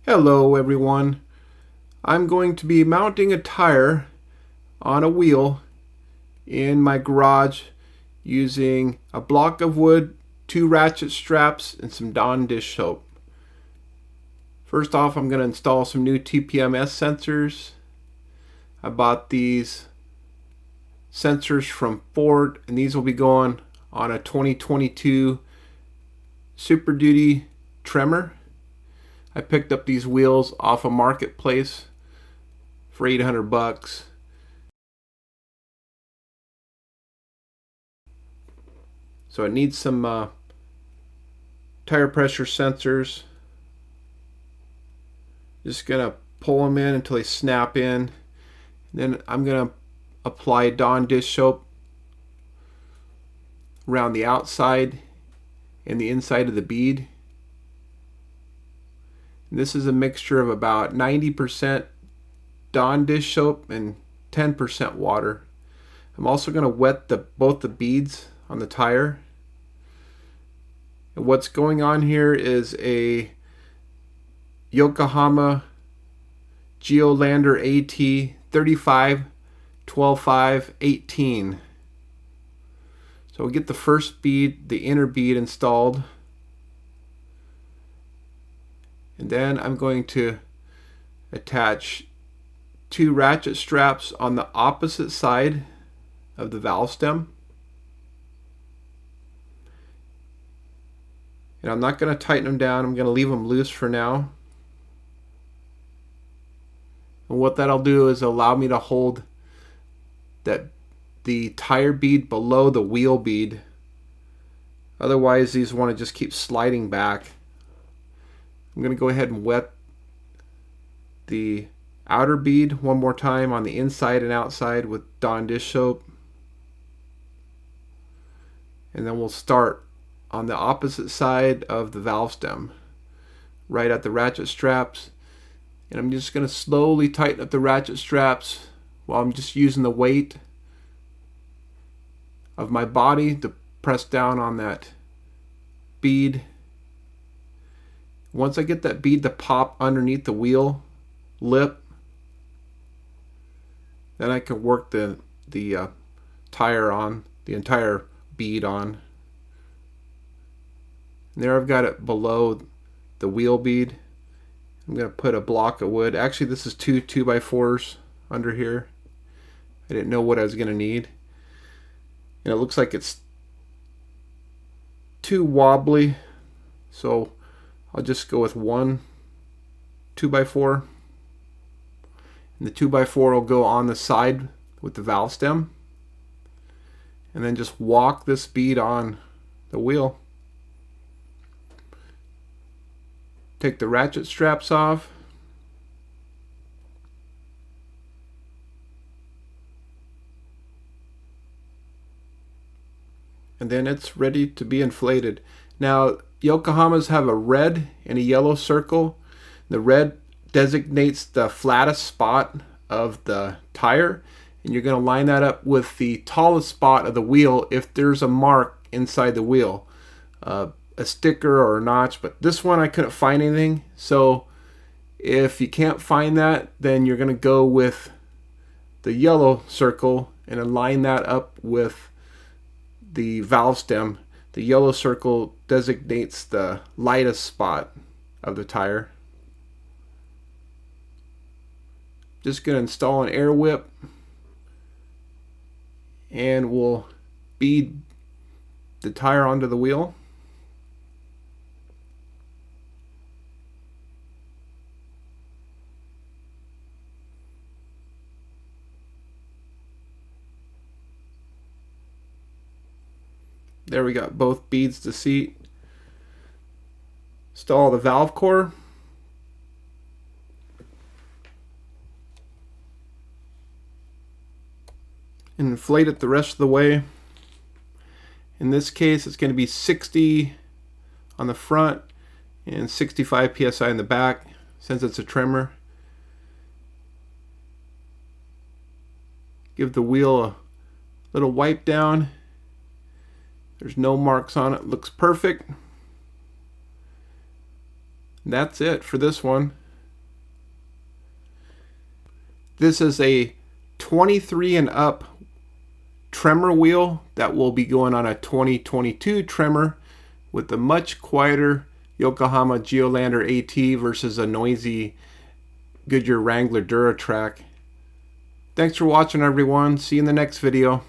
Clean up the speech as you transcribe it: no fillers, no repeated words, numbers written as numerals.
Hello everyone. I'm going to be mounting a tire on a wheel in my garage using a block of wood, 2 ratchet straps, and some Dawn dish soap. First off, I'm going to install some new TPMS sensors. I bought these sensors from Ford, and these will be going on a 2022 Super Duty Tremor. I picked up these wheels off a marketplace for $800. So it needs some tire pressure sensors. Just gonna pull them in until they snap in. Then I'm gonna apply Dawn dish soap around the outside and the inside of the bead. And this is a mixture of about 90% Dawn dish soap and 10% water. I'm also going to wet both the beads on the tire. And what's going on here is a Yokohama Geolander AT 35 12.5 18. So we'll get the first bead, the inner bead, installed. And then I'm going to attach 2 ratchet straps on the opposite side of the valve stem. And I'm not going to tighten them down. I'm going to leave them loose for now. And what that'll do is allow me to hold the tire bead below the wheel bead. Otherwise, these want to just keep sliding back. I'm going to go ahead and wet the outer bead one more time on the inside and outside with Dawn dish soap. And then we'll start on the opposite side of the valve stem, right at the ratchet straps. And I'm just going to slowly tighten up the ratchet straps while I'm just using the weight of my body to press down on that bead. Once I get that bead to pop underneath the wheel lip, then I can work the tire on, the entire bead on. And there I've got it below the wheel bead. I'm going to put a block of wood. Actually, this is 2 2x4s under here. I didn't know what I was going to need. And it looks like it's too wobbly, so I'll just go with 1 2x4. And the 2x4 will go on the side with the valve stem. And then just walk this bead on the wheel. Take the ratchet straps off. And then it's ready to be inflated. Now, Yokohamas have a red and a yellow circle. The red designates the flattest spot of the tire, and you're going to line that up with the tallest spot of the wheel if there's a mark inside the wheel, a sticker or a notch. But this one I couldn't find anything, so if you can't find that, then you're going to go with the yellow circle and then line that up with the valve stem. The yellow circle designates the lightest spot of the tire. Just going to install an air whip, and we'll bead the tire onto the wheel. There we got both beads to seat. Install the valve core. And inflate it the rest of the way. In this case, it's going to be 60 on the front and 65 psi in the back, since it's a Tremor. Give the wheel a little wipe down. There's no marks on it. Looks perfect. That's it for this one. This is a 23 and up tremor wheel that will be going on a 2022 tremor with a much quieter Yokohama Geolander AT versus a noisy Goodyear Wrangler DuraTrack. Thanks for watching, everyone. See you in the next video.